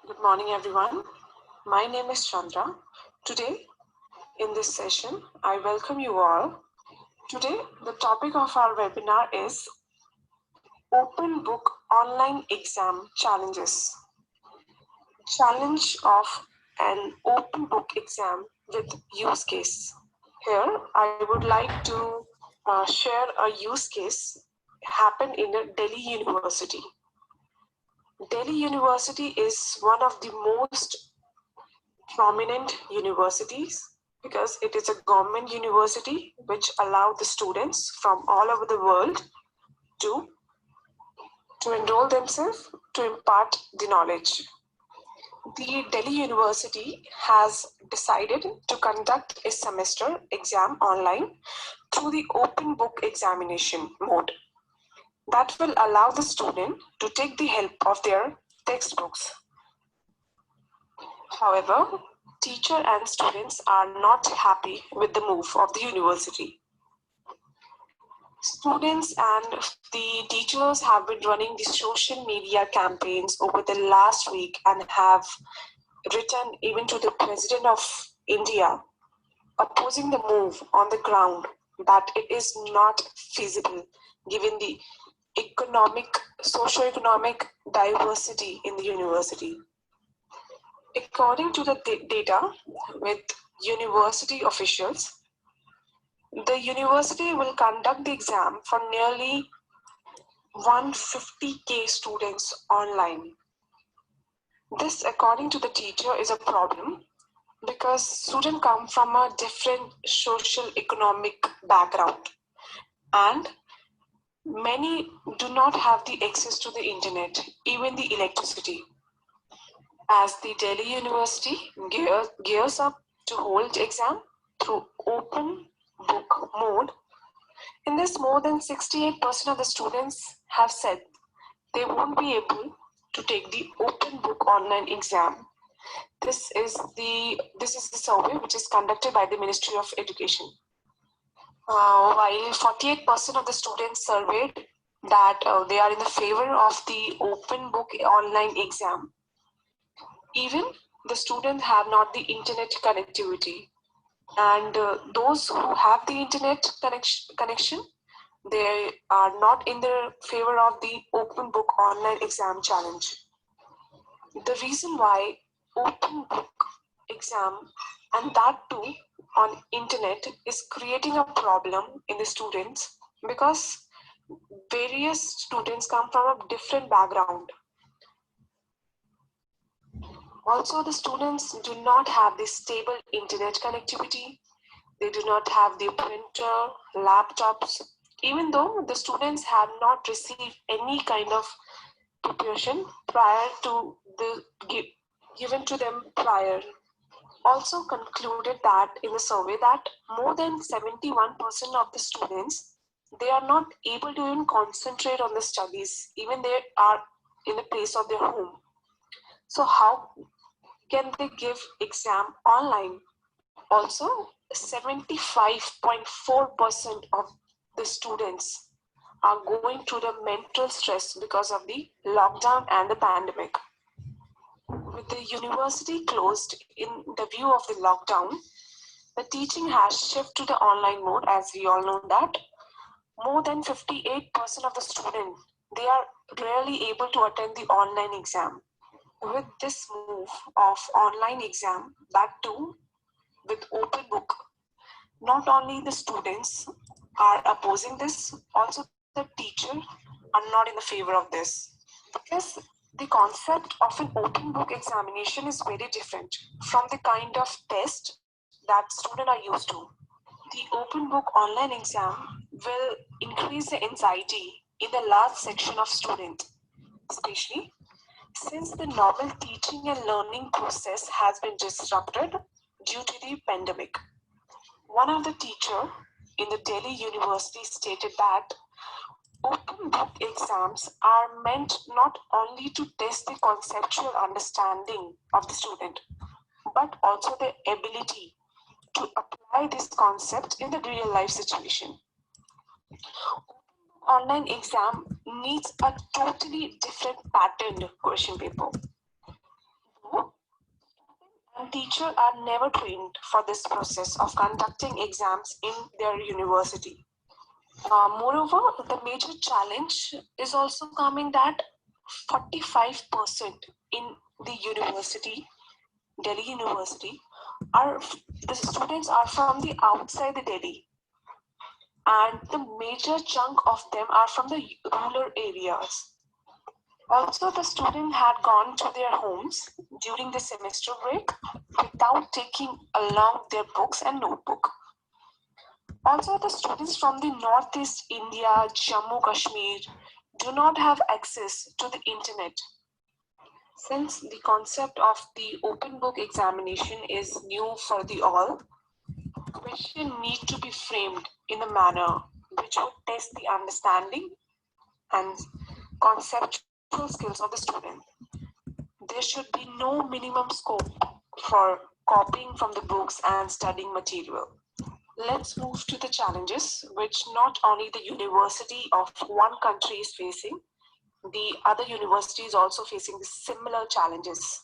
Good morning, everyone. My name is Chandra. Today, in this session, I welcome you all. Today, the topic of our webinar is Open Book Online Exam Challenges. Challenge of an open book exam with use case. Here, I would like to share a use case happened in a Delhi University. Delhi University is one of the most prominent universities because it is a government university which allow the students from all over the world to enroll themselves to impart the knowledge. The Delhi University has decided to conduct a semester exam online through the open book examination mode that will allow the student to take the help of their textbooks. However, teacher and students are not happy with the move of the university. Students and the teachers have been running the social media campaigns over the last week and have written even to the President of India opposing the move on the ground that it is not feasible given the socio-economic diversity in the university. According to the data with university officials, the university will conduct the exam for nearly 150,000 students online. This, according to the teacher, is a problem because students come from a different social economic background and many do not have the access to the internet, even the electricity. As the Delhi University gears up to hold exam through open book mode, in this more than 68% of the students have said they won't be able to take the open book online exam. This is the survey which is conducted by the Ministry of Education. While 48% of the students surveyed that they are in the favor of the open book online exam, even the students have not the internet connectivity, and those who have the internet connection, they are not in the favor of the open book online exam challenge. The reason why open book exam, and that too on internet, is creating a problem in the students because various students come from a different background. Also, the students do not have the stable internet connectivity. They do not have the printer, laptops, even though the students have not received any kind of preparation prior to the given to them prior. Also concluded that in the survey that more than 71% of the students, they are not able to even concentrate on the studies, even they are in the place of their home. So how can they give exam online? Also, 75.4% of the students are going through the mental stress because of the lockdown and the pandemic. With the university closed in the view of the lockdown, the teaching has shifted to the online mode, as we all know that. More than 58% of the students, they are rarely able to attend the online exam. With this move of online exam, that too with open book, not only the students are opposing this, also the teacher are not in the favor of this. Because the concept of an open book examination is very different from the kind of test that students are used to. The open book online exam will increase the anxiety in the large section of students, especially since the normal teaching and learning process has been disrupted due to the pandemic. One of the teachers in the Delhi University stated that open book exams are meant not only to test the conceptual understanding of the student, but also their ability to apply this concept in the real life situation. Online exam needs a totally different patterned question paper. and teachers are never trained for this process of conducting exams in their university. Moreover, the major challenge is also coming that 45% in the university, Delhi University, are the students are from the outside the Delhi, and the major chunk of them are from the rural areas. Also, the student had gone to their homes during the semester break without taking along their books and notebook. Also, the students from the Northeast India, Jammu Kashmir, do not have access to the internet. Since the concept of the open book examination is new for the all, questions need to be framed in a manner which would test the understanding and conceptual skills of the student. There should be no minimum scope for copying from the books and studying material. Let's move to the challenges which not only the university of one country is facing, the other university is also facing similar challenges.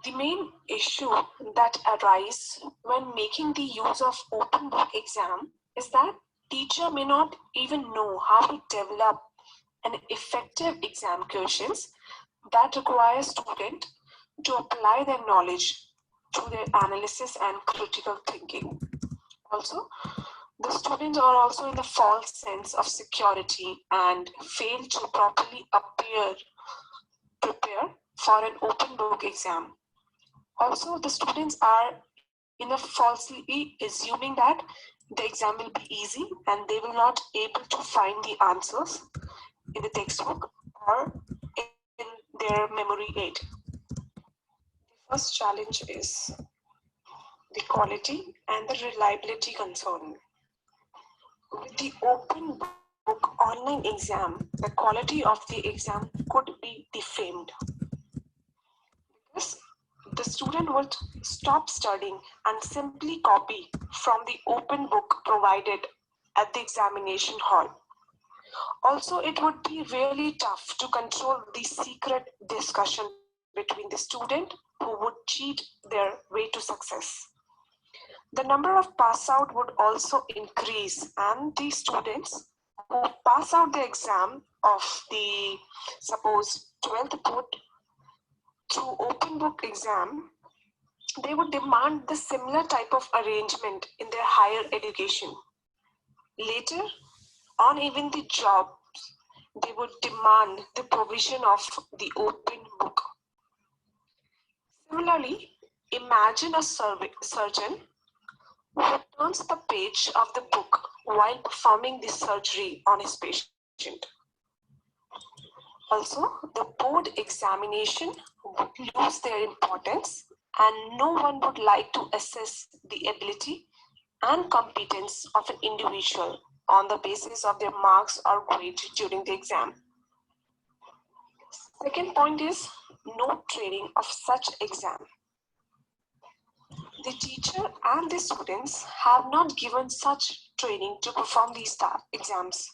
The main issue that arises when making the use of open book exam is that teacher may not even know how to develop an effective exam questions that require student to apply their knowledge through their analysis and critical thinking. Also, the students are also in the false sense of security and fail to properly prepare for an open book exam. Also, the students are in a falsely assuming that the exam will be easy and they will not able to find the answers in the textbook or in their memory aid. The first challenge is the quality and the reliability concern. With the open book online exam, the quality of the exam could be defamed because the student would stop studying and simply copy from the open book provided at the examination hall. Also, it would be really tough to control the secret discussion between the student who would cheat their way to success. The number of pass out would also increase, and the students who pass out the exam of the suppose 12th board through open book exam, they would demand the similar type of arrangement in their higher education. Later on, even the jobs, they would demand the provision of the open book. Similarly, imagine a surgeon who turns the page of the book while performing the surgery on his patient. Also, the board examination would lose their importance and no one would like to assess the ability and competence of an individual on the basis of their marks or grade during the exam. Second point is no training of such exam. The teacher and the students have not given such training to perform these exams.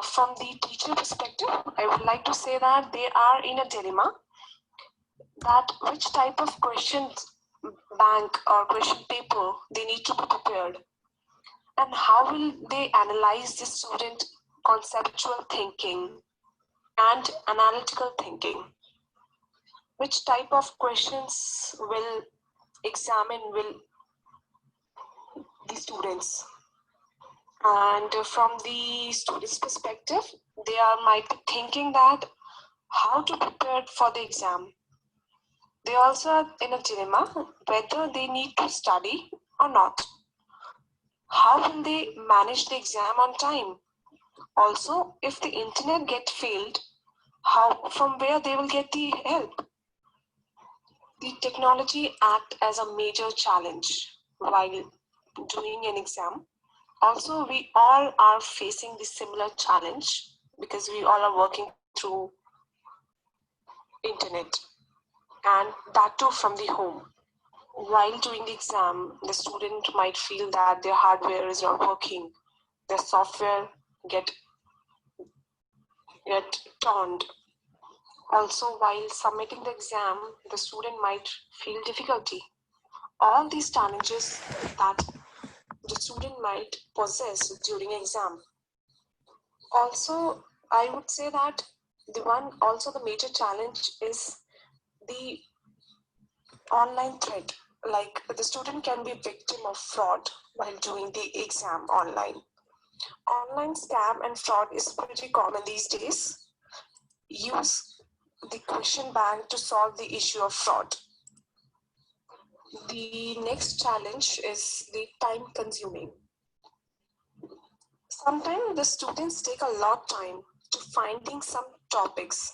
From the teacher perspective, I would like to say that they are in a dilemma that which type of questions bank or question paper they need to be prepared and how will they analyze the student conceptual thinking and analytical thinking. Which type of questions will the students, and from the students perspective they might be thinking that how to prepare for the exam. They also are in a dilemma whether they need to study or not. How will they manage the exam on time? Also, if the internet gets failed, from where they will get the help? The technology act as a major challenge while doing an exam. Also, we all are facing the similar challenge because we all are working through internet and that too from the home. While doing the exam, the student might feel that their hardware is not working, their software get turned. Also, while submitting the exam, the student might feel difficulty. All these challenges that the student might possess during exam. Also, I would say that the major challenge is the online threat. Like the student can be victim of fraud while doing the exam online. Online scam and fraud is pretty common these days. Use the question bank to solve the issue of fraud. The next challenge is the time consuming. Sometimes the students take a lot of time to finding some topics.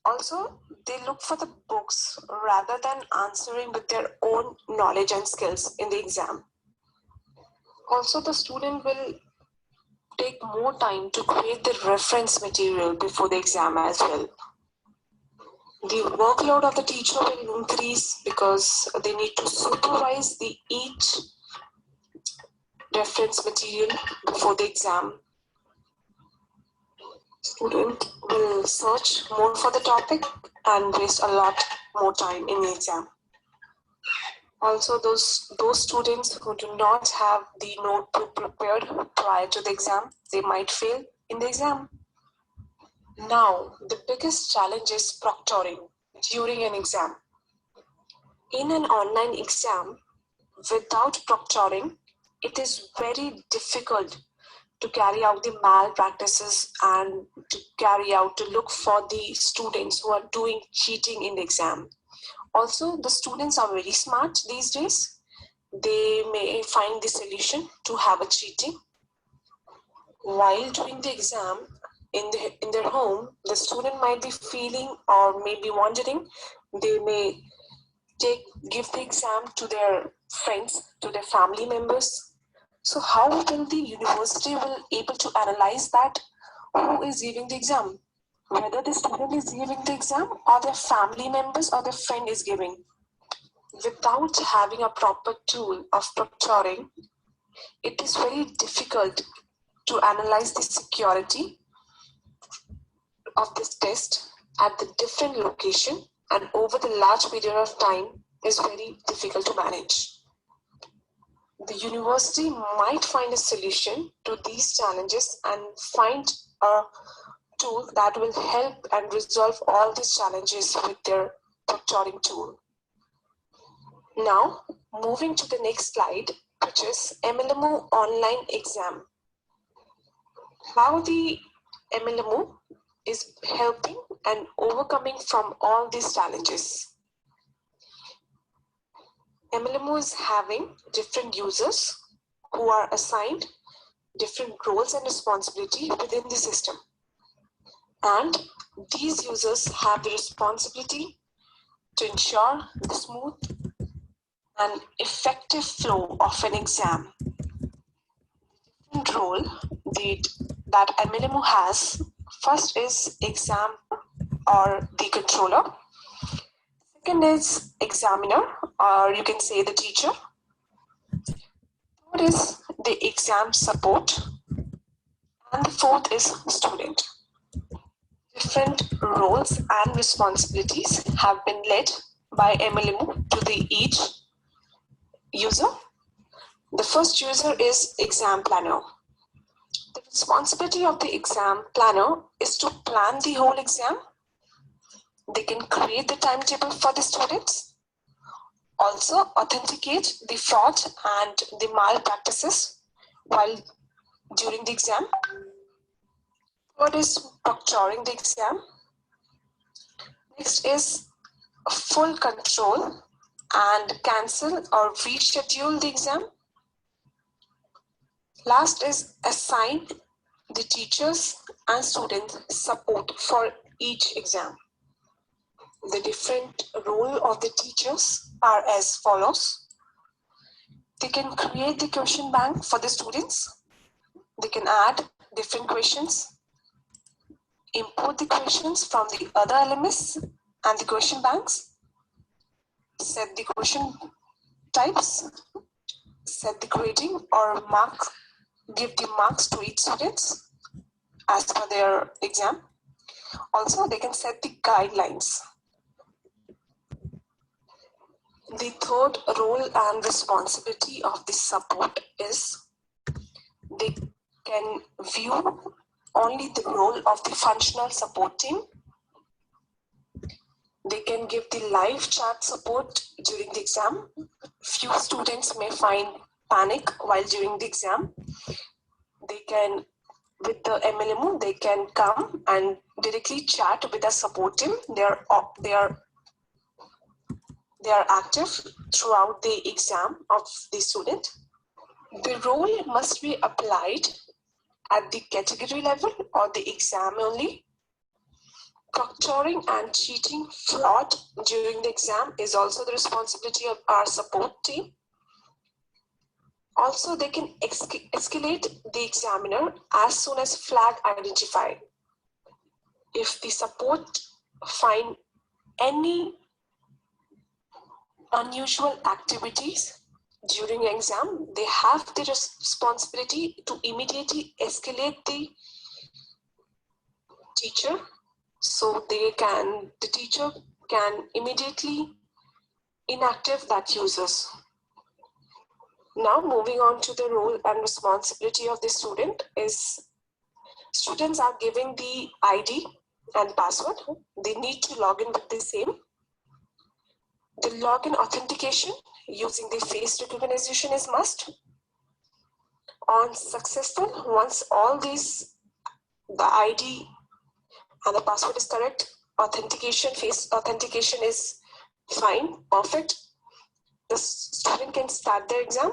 Also, they look for the books rather than answering with their own knowledge and skills in the exam. Also, the student will take more time to create the reference material before the exam as well. The workload of the teacher will increase because they need to supervise each reference material before the exam. Student will search more for the topic and waste a lot more time in the exam. Also, those students who do not have the notebook prepared prior to the exam, they might fail in the exam. Now, the biggest challenge is proctoring during an exam. In an online exam, without proctoring, it is very difficult to carry out the malpractices and to look for the students who are doing cheating in the exam. Also, the students are very smart these days. They may find the solution to have a cheating. While doing the exam in their home, the student might be feeling or may be wondering, they may give the exam to their friends, to their family members. So how will the university will able to analyze that who is giving the exam? Whether the student is giving the exam or their family members or their friend is giving. Without having a proper tool of proctoring, it is very difficult to analyze the security of this test at the different location and over the large period of time is very difficult to manage. The university might find a solution to these challenges and find a tool that will help and resolve all these challenges with their proctoring tool. Now, moving to the next slide, which is mElimu online exam. How the mElimu is helping and overcoming from all these challenges. mElimu is having different users who are assigned different roles and responsibility within the system. And these users have the responsibility to ensure the smooth and effective flow of an exam. The different role that mElimu has, first is exam or the controller. Second is examiner, or you can say the teacher. Third is the exam support. And the fourth is student. Different roles and responsibilities have been led by mElimu to each user. The first user is exam planner. The responsibility of the exam planner is to plan the whole exam. They can create the timetable for the students, also authenticate the fraud and the malpractices while during the exam. Third is proctoring the exam. Next is full control and cancel or reschedule the exam. Last is assign the teachers and students support for each exam. The different role of the teachers are as follows. They can create the question bank for the students. They can add different questions, import the questions from the other LMS and the question banks, set the question types, set the grading or give the marks to each students as per their exam. Also, they can set the guidelines. The third role and responsibility of the support is they can view only the role of the functional support team. They can give the live chat support during the exam. Few students may find panic while during the exam. They can, with the mElimu, they can come and directly chat with the support team. They are active throughout the exam of the student. The role must be applied at the category level or the exam only. Proctoring and cheating fraud during the exam is also the responsibility of our support team. Also, they can escalate the examiner as soon as flag identified. If the support find any unusual activities during the exam, they have the responsibility to immediately escalate the teacher, so the teacher can immediately inactive that users. Now moving on to the role and responsibility of the student is students are giving the ID and password. They need to log in with the same. The login authentication using the face recognition is must. On successful, once all these, the ID and the password is correct, authentication, face authentication is fine, perfect, the student can start their exam.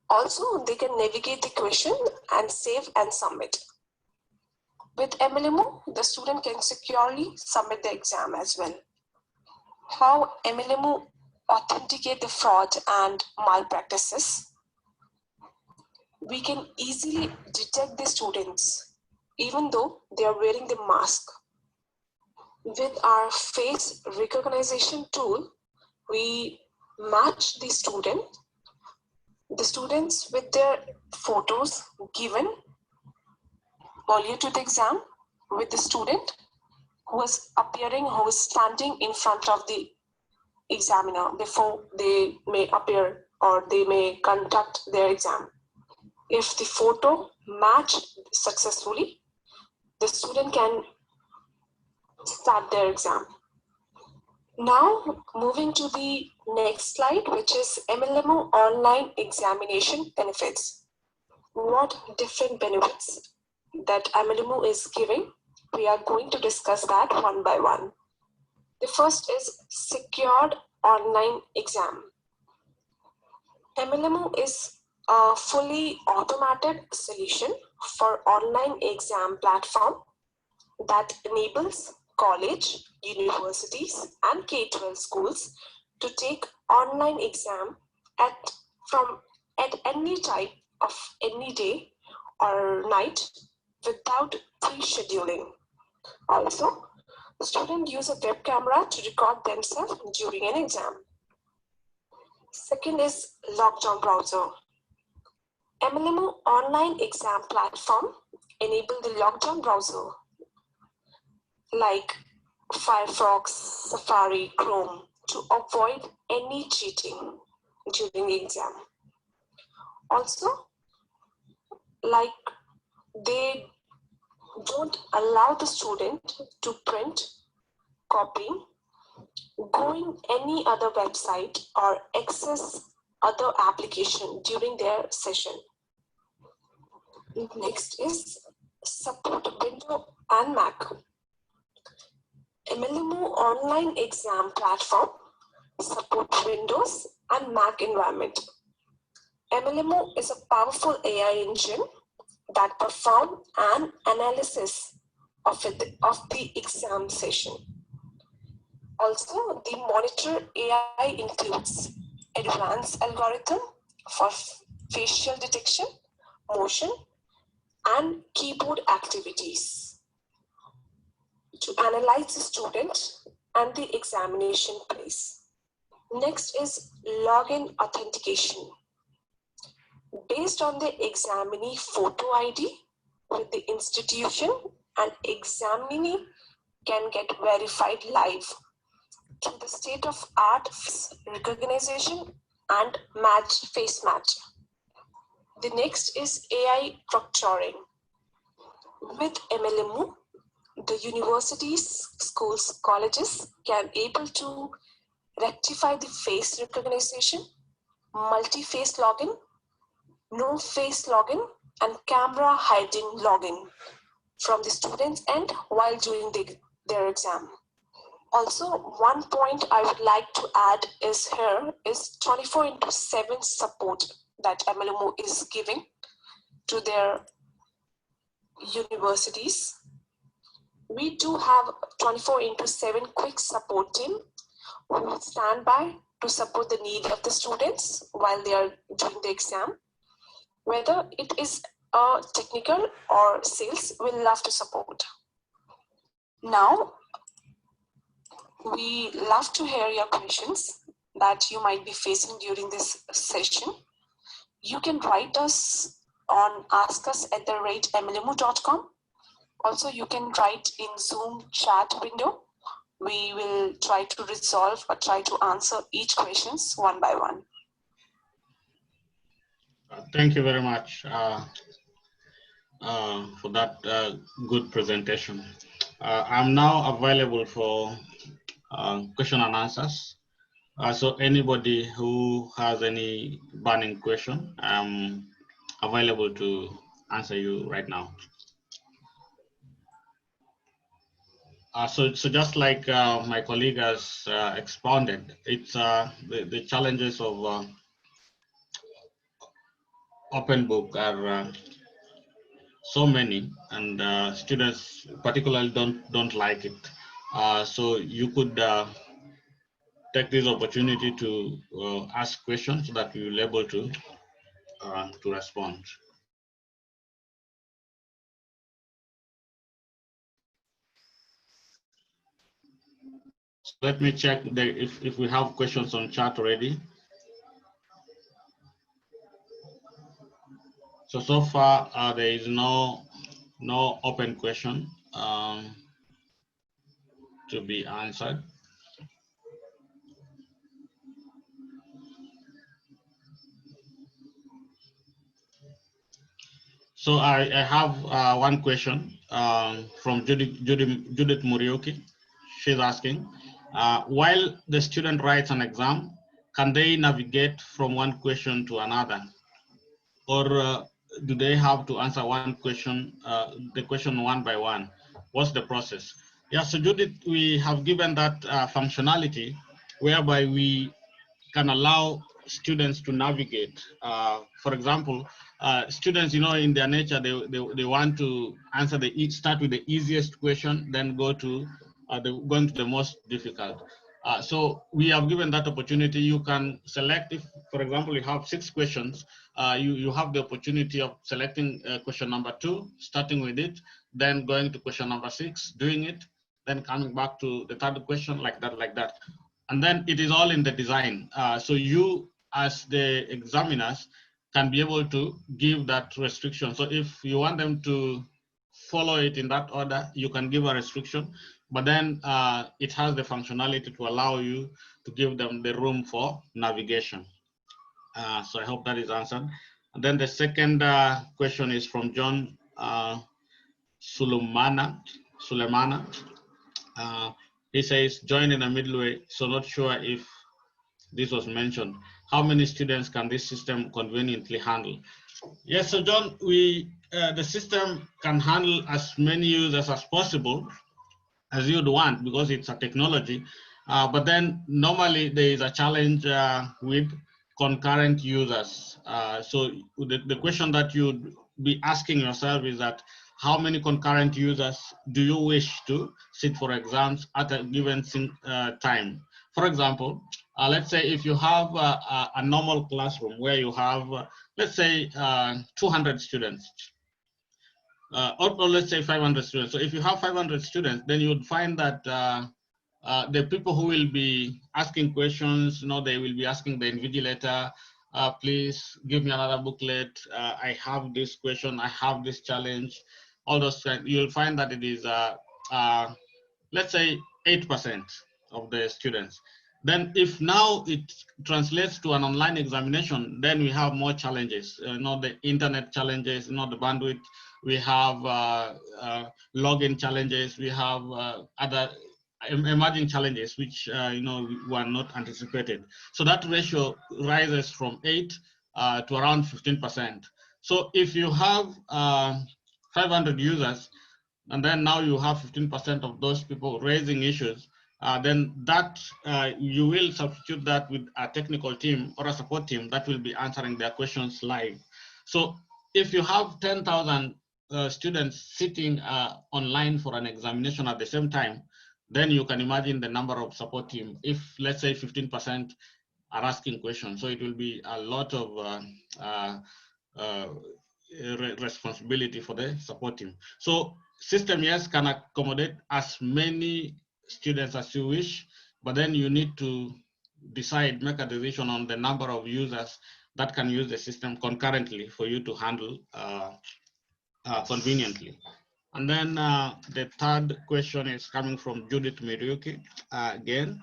Also, they can navigate the question and save and submit. With mElimu, the student can securely submit the exam as well. How mElimu authenticate the fraud and malpractices? We can easily detect the students even though they are wearing the mask. With our face recognition tool, we match the students with their photos given earlier to the exam with the student who is standing in front of the examiner before they may appear or they may conduct their exam. If the photo matched successfully, the student can start their exam. Now, moving to the next slide, which is mElimu online examination benefits. What different benefits that mElimu is giving? We are going to discuss that one by one. The first is secured online exam. mElimu is a fully automated solution for online exam platform that enables college, universities, and K-12 schools to take online exam at any time of any day or night without pre-scheduling. Also, the student use a web camera to record themselves during an exam. Second is lockdown browser. mElimu online exam platform enable the lockdown browser like Firefox, Safari, Chrome to avoid any cheating during the exam. Also, like they don't allow the student to print, copy, going any other website or access other application during their session. Next is support Windows and Mac. mElimu online exam platform support Windows and Mac environment. mElimu is a powerful AI engine that performs an analysis of the exam session. Also, the monitor AI includes advanced algorithm for facial detection, motion, and keyboard activities to analyze the student and the examination place. Next is login authentication. Based on the examinee photo ID with the institution an examinee can get verified live to the state-of-art face recognition and face match. The next is AI proctoring. With mElimu, the universities, schools, colleges can able to rectify the face recognition, multi-face login, no face login, and camera hiding login from the students' end while doing their exam. Also, one point I would like to add is here is 24/7 support that mElimu is giving to their universities. We do have 24/7 quick support team who stand by to support the need of the students while they are doing the exam. Whether it is a technical or sales, we love to support. Now, we love to hear your questions that you might be facing during this session. You can write us on askus@melimu.com. Also, you can write in Zoom chat window. We will try to resolve or try to answer each questions one by one. Thank you very much for that good presentation. I'm now available for question and answers. So anybody who has any burning question, I'm available to answer you right now. So just like my colleague has expounded, it's the challenges of open book are so many, and students particularly don't like it. So you could take this opportunity to ask questions so that we will be able to respond. So let me check if we have questions on chat already. So far there is no open question to be answered. So I have one question from Judith Murioki. She's asking, while the student writes an exam, can they navigate from one question to another? Or do they have to answer one question, the question one by one? What's the process? Yeah, so Judith, we have given that functionality whereby we can allow students to navigate. For example, students, in their nature, they want to answer start with the easiest question, then go to the most difficult. So we have given that opportunity. You can select, if, for example, you have 6 questions, you have the opportunity of selecting question number 2, starting with it, then going to question number 6, doing it, then coming back to the third question, like that. And then it is all in the design. So you, as the examiners, can be able to give that restriction. So if you want them to follow it in that order, you can give a restriction, but then it has the functionality to allow you to give them the room for navigation. So I hope that is answered. And then the second question is from John Sulemana. He says, join in a midway, so not sure if this was mentioned. How many students can this system conveniently handle? Yes, so John, the system can handle as many users as possible as you'd want, because it's a technology. But then normally there is a challenge with concurrent users. So the question that you'd be asking yourself is that, how many concurrent users do you wish to sit for exams at a given time? For example, let's say if you have a normal classroom where you have, let's say, 200 students, or let's say 500 students. So if you have 500 students, then you would find that the people who will be asking questions, they will be asking the invigilator, please give me another booklet. I have this question, I have this challenge. all those, you'll find that it is, let's say 8% of the students. Then if now it translates to an online examination, then we have more challenges, the internet challenges, the bandwidth, we have login challenges, we have other emerging challenges which were not anticipated. So that ratio rises from 8 to around 15%. So if you have 500 users, and then now you have 15% of those people raising issues, then that you will substitute that with a technical team or a support team that will be answering their questions live. So if you have 10,000 students sitting online for an examination at the same time, then you can imagine the number of support team. If let's say 15% are asking questions, so it will be a lot of responsibility for the support team. So system, yes, can accommodate as many students as you wish, but then you need to decide, make a decision on the number of users that can use the system concurrently for you to handle conveniently. And then the third question is coming from Judith Miriuki again.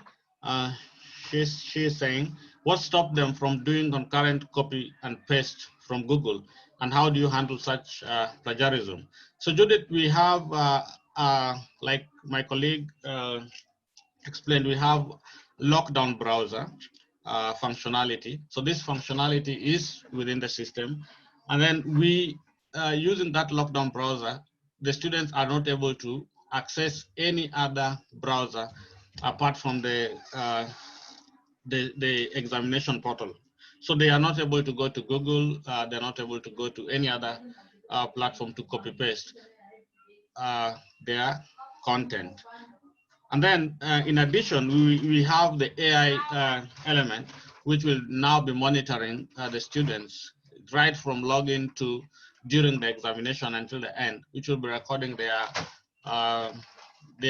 She's saying, what stopped them from doing concurrent copy and paste from Google, and how do you handle such plagiarism? So Judith, we have, like my colleague explained, we have lockdown browser functionality. So this functionality is within the system, and then we, using that lockdown browser, the students are not able to access any other browser apart from the examination portal. So they are not able to go to Google, they're not able to go to any other platform to copy paste their content. And then in addition, we have the AI element, which will now be monitoring the students right from login to during the examination until the end, which will be recording their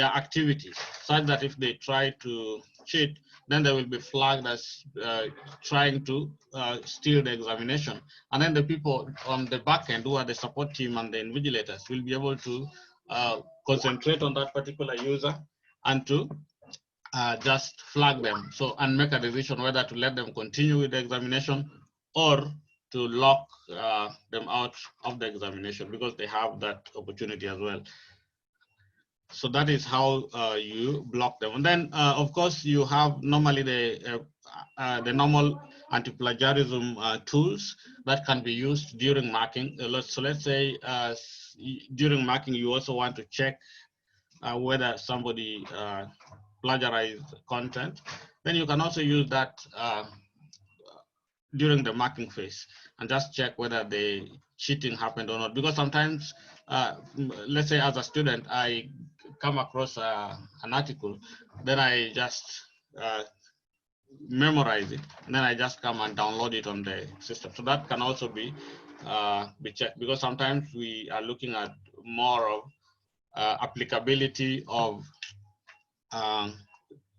activities, such that if they try to cheat, then they will be flagged as trying to steal the examination. And then the people on the back end, who are the support team and the invigilators, will be able to concentrate on that particular user and to just flag them, so, and make a decision whether to let them continue with the examination or to lock them out of the examination, because they have that opportunity as well. So that is how you block them. And then, of course, you have normally the normal anti-plagiarism tools that can be used during marking. So let's say during marking, you also want to check whether somebody plagiarized content. Then you can also use that during the marking phase and just check whether the cheating happened or not. Because sometimes, let's say as a student, I come across an article, then I just memorize it, and then I just come and download it on the system. So that can also be checked, because sometimes we are looking at more of applicability of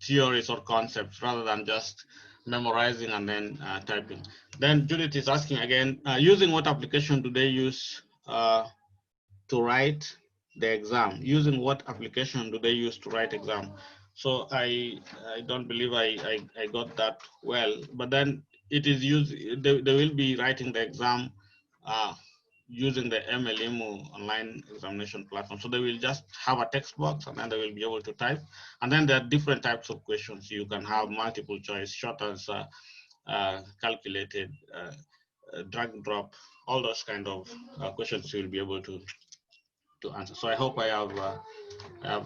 theories or concepts rather than just memorizing and then typing. Then Judith is asking again, using what application do they use to write the exam? Using what application do they use to write exam? So I don't believe I got that well, but then it is used, they will be writing the exam using the mElimu online examination platform. So they will just have a text box, and then they will be able to type. And then there are different types of questions. You can have multiple choice, short answer, calculated, drag and drop, all those kind of questions you will be able to answer. So I hope I have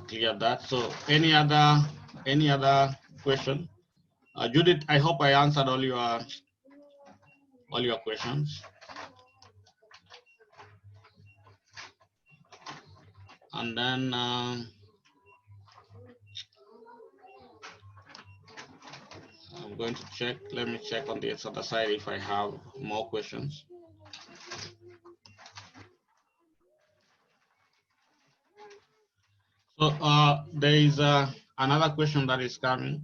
cleared that. So any other question? Judith, I hope I answered all your questions. And then I'm going to check. Let me check on the other side if I have more questions. So there is another question that is coming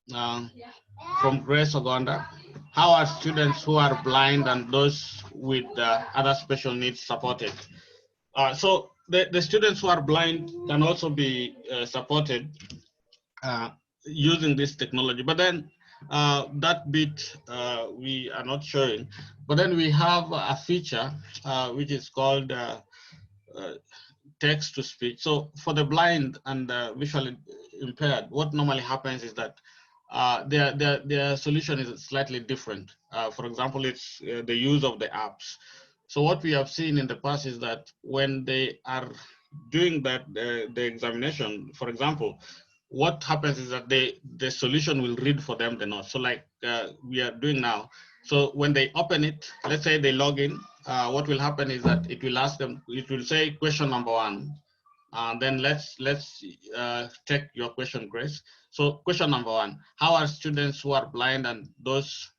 from Grace Ogonda. How are students who are blind and those with other special needs supported? So the students who are blind can also be supported using this technology. But then that bit we are not showing. But then we have a feature which is called text to speech. So for the blind and visually impaired, what normally happens is that their solution is slightly different. For example, it's the use of the apps. So what we have seen in the past is that when they are doing that, the examination, for example, what happens is that the solution will read for them the notes. So like we are doing now. So when they open it, let's say they log in, what will happen is that it will ask them, it will say question number 1. Then let's check your question, Grace. So question number 1, how are students who are blind and those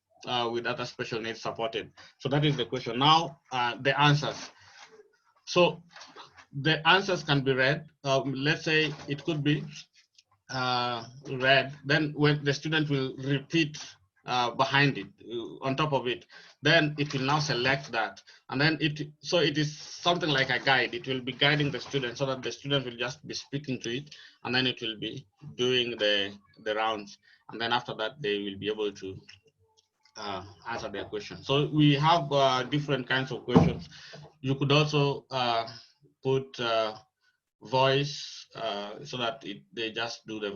with other special needs supported? So that is the question. Now the answers. So the answers can be read. Let's say it could be read, then when the student will repeat behind it, on top of it, then it will now select that, and then so it is something like a guide. It will be guiding the student so that the student will just be speaking to it, and then it will be doing the rounds, and then after that they will be able to answer their question. So we have different kinds of questions. You could also put voice so that they just do the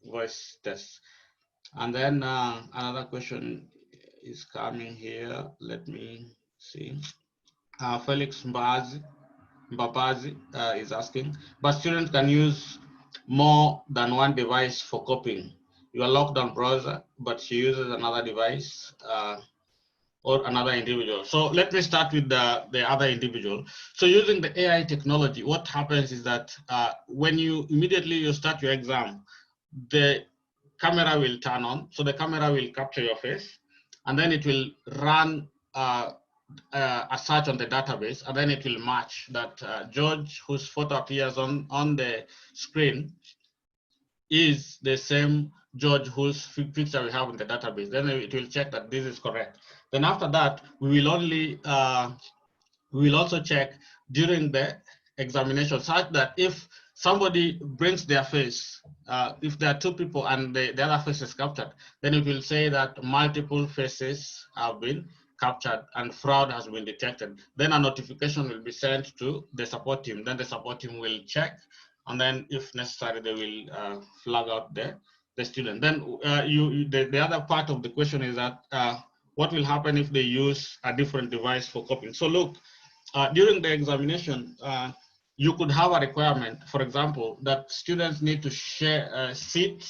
voice test. And then another question is coming here. Let me see. Felix Mbabazi is asking, but students can use more than one device for copying. You are locked on browser, but she uses another device. Or another individual. So let me start with the other individual. So using the AI technology, what happens is that when you immediately start your exam, the camera will turn on. So the camera will capture your face, and then it will run a search on the database, and then it will match that George, whose photo appears on the screen, is the same George whose picture we have in the database. Then it will check that this is correct. Then after that, we will also check during the examination such that if somebody brings their face, if there are 2 people and the other face is captured, then it will say that multiple faces have been captured and fraud has been detected. Then a notification will be sent to the support team. Then the support team will check, and then if necessary, they will flag out the student. Then the other part of the question is that what will happen if they use a different device for copying? So look, during the examination, you could have a requirement, for example, that students need to sit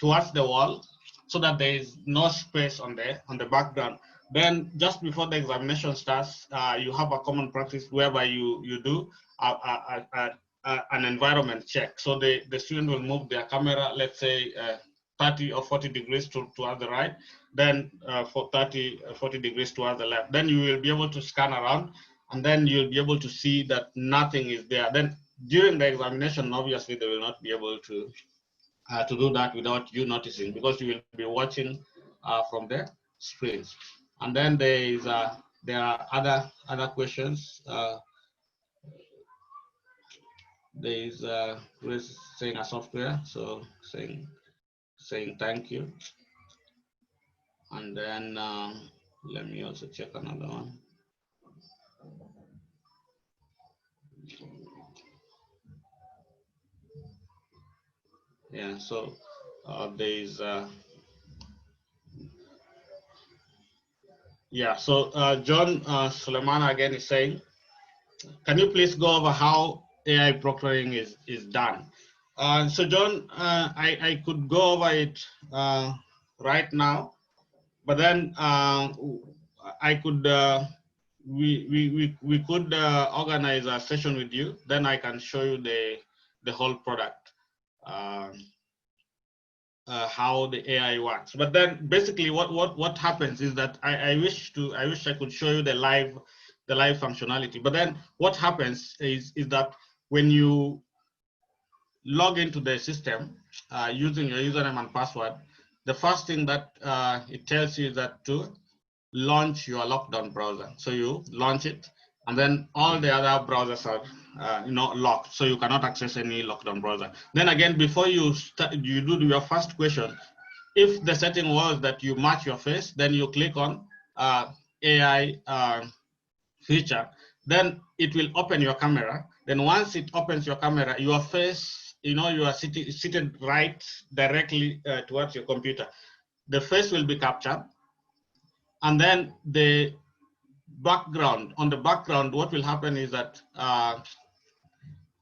towards the wall so that there is no space on the background. Then just before the examination starts, you have a common practice whereby you do an environment check. So the student will move their camera, let's say 30 or 40 degrees towards the right, then for 30, 40 degrees towards the left. Then you will be able to scan around, and then you'll be able to see that nothing is there. Then during the examination, obviously they will not be able to do that without you noticing, because you will be watching from the screens. And then there are other questions. There is saying a software, so saying thank you. And then let me also check another one. Yeah, so there is yeah, so John Suleiman again is saying, can you please go over how AI proctoring is done? So John, I could go over it right now, but then I could we could organize a session with you. Then I can show you the whole product, how the AI works. But then basically, what happens is that I wish I could show you the live functionality. But then what happens is that when you log into the system using your username and password, the first thing that it tells you is that to launch your lockdown browser. So you launch it, and then all the other browsers are locked, so you cannot access any lockdown browser. Then again, before you do your first question, if the setting was that you match your face, then you click on AI feature, then it will open your camera. Then once it opens your camera, your face, you are seated right directly towards your computer. The face will be captured, and then the background, on the background, what will happen is that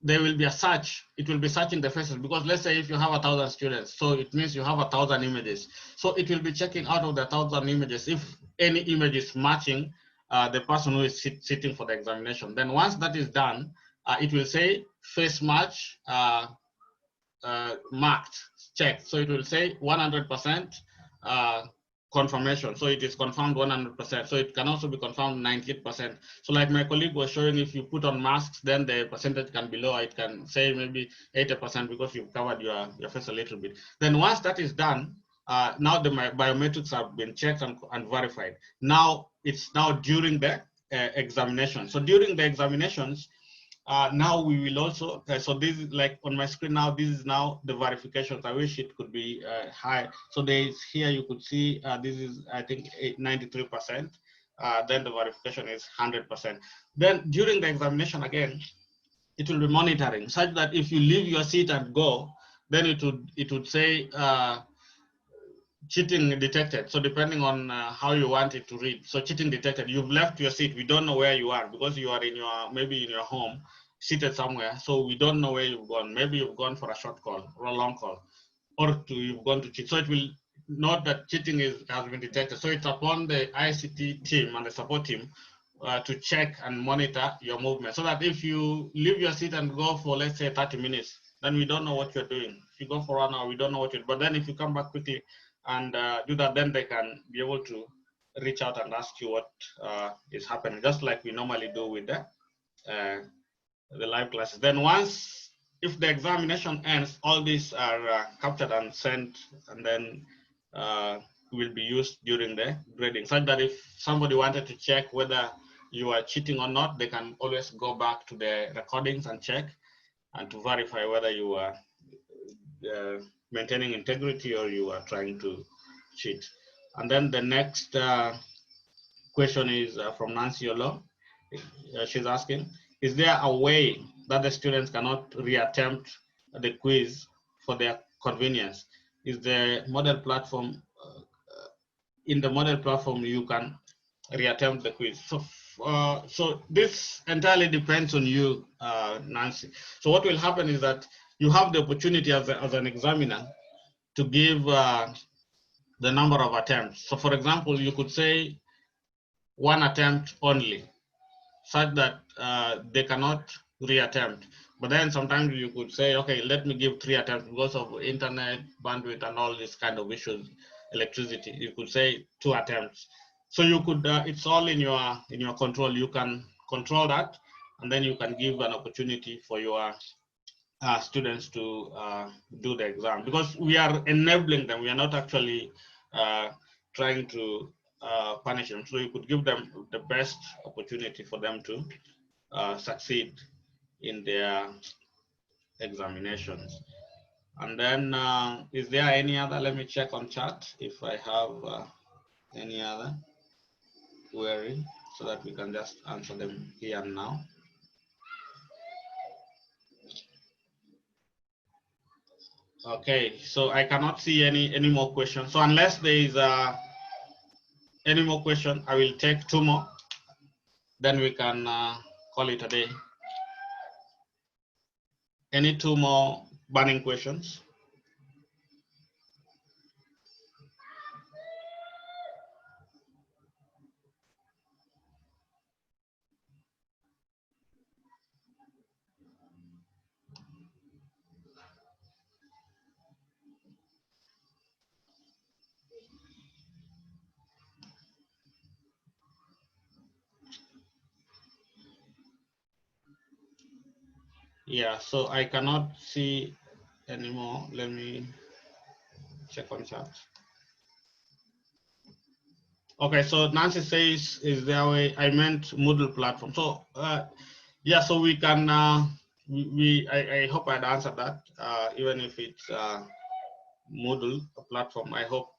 there will be a search. It will be searching the faces, because let's say if you have 1,000 students, so it means you have 1,000 images. So it will be checking out of the 1,000 images if any image is matching the person who is sitting for the examination. Then once that is done, it will say face match marked, checked. So it will say 100% confirmation. So it is confirmed 100%. So it can also be confirmed 98%. So like my colleague was showing, if you put on masks, then the percentage can be lower. It can say maybe 80% because you've covered your face a little bit. Then once that is done, now the biometrics have been checked and verified. Now it's now during the examination. So during the examinations, now we will also, so this is like on my screen now, this is now the verifications. I wish it could be high. So there's here, you could see this is, I think, 93%. Then the verification is 100%. Then during the examination again, it will be monitoring such that if you leave your seat and go, then it would say cheating detected. So depending on how you want it to read. So cheating detected, you've left your seat. We don't know where you are because you are in your, maybe in your home, seated somewhere. So we don't know where you've gone. Maybe you've gone for a short call or a long call, or you've gone to cheat. So it will note that cheating has been detected. So it's upon the ICT team and the support team to check and monitor your movement, so that if you leave your seat and go for, let's say, 30 minutes, then we don't know what you're doing. If you go for 1 hour, we don't know what you're doing. But then if you come back quickly and do that, then they can be able to reach out and ask you what is happening, just like we normally do with the live classes. Then once, if the examination ends, all these are captured and sent, and then will be used during the grading, such that if somebody wanted to check whether you are cheating or not, they can always go back to the recordings and check, and to verify whether you are maintaining integrity or you are trying to cheat. And then the next question is from Nancy Olo. She's asking, is there a way that the students cannot reattempt the quiz for their convenience? Is the model platform, in the model platform, you can reattempt the quiz? So this entirely depends on you, Nancy. So what will happen is that you have the opportunity as an examiner to give the number of attempts. So for example, you could say 1 attempt only, such that they cannot reattempt. But then sometimes you could say, okay, let me give 3 attempts because of internet bandwidth and all these kind of issues, electricity. You could say 2 attempts. So you could, it's all in your control. You can control that, and then you can give an opportunity for your students to do the exam, because we are enabling them. We are not actually trying to punish them. So you could give them the best opportunity for them to succeed in their examinations. And then is there any other, let me check on chat if I have any other query, so that we can just answer them here and now. Okay, so I cannot see any more questions. So unless there is any more question, I will take 2 more, then we can call it a day. Any 2 more burning questions? Yeah, so I cannot see anymore. Let me check on chat. Okay, so Nancy says, is there a way? I meant Moodle platform. So yeah, so we can, I hope I'd answered that, even if it's Moodle platform, I hope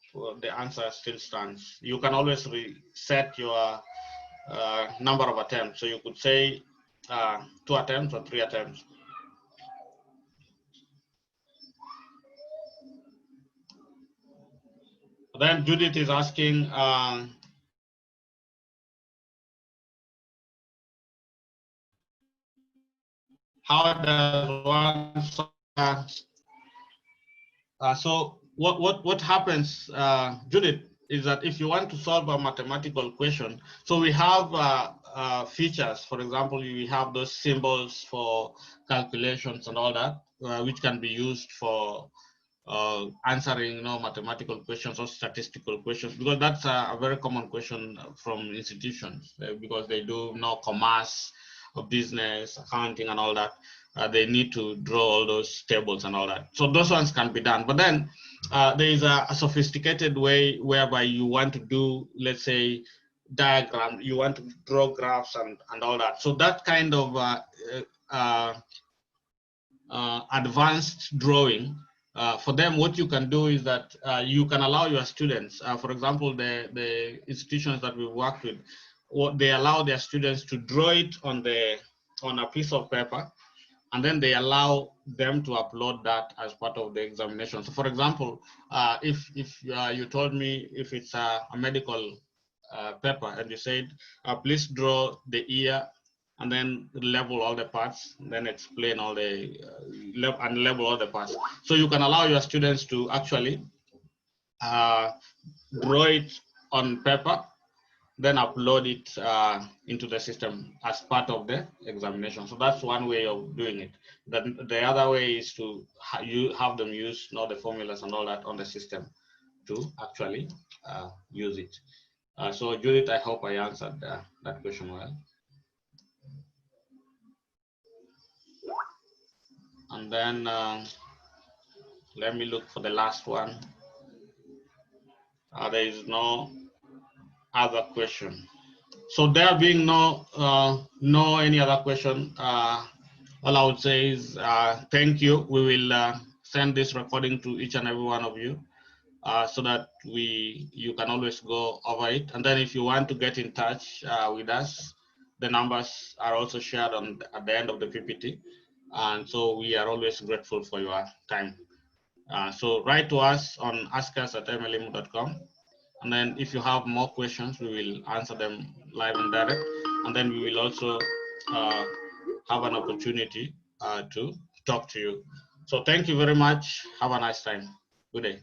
the answer still stands. You can always reset your number of attempts. So you could say 2 attempts or 3 attempts. Then Judith is asking, how does one so what happens, Judith, is that if you want to solve a mathematical question, so we have features. For example, we have those symbols for calculations and all that, which can be used for answering, mathematical questions or statistical questions, because that's a very common question from institutions, because they do commerce or business, accounting and all that. They need to draw all those tables and all that. So those ones can be done. But then there is a sophisticated way whereby you want to do, let's say, diagram, you want to draw graphs and all that. So that kind of advanced drawing, for them, what you can do is that you can allow your students, for example, the institutions that we work with, they allow their students to draw it on a piece of paper, and then they allow them to upload that as part of the examination. So, for example, if you told me if it's a medical paper and you said, please draw the ear and then level all the parts, then explain all the and level all the parts. So you can allow your students to actually draw it on paper, then upload it into the system as part of the examination. So that's one way of doing it. The other way is to you have them use the formulas and all that on the system to actually use it. So Judith, I hope I answered that question well. And then let me look for the last one. There is no other question. So there being no any other question, all I would say is thank you. We will send this recording to each and every one of you, so that you can always go over it. And then if you want to get in touch with us, the numbers are also shared at the end of the PPT. And so we are always grateful for your time. So write to us on askus@melimu.com. And then if you have more questions, we will answer them live and direct. And then we will also have an opportunity to talk to you. So thank you very much. Have a nice time. Good day.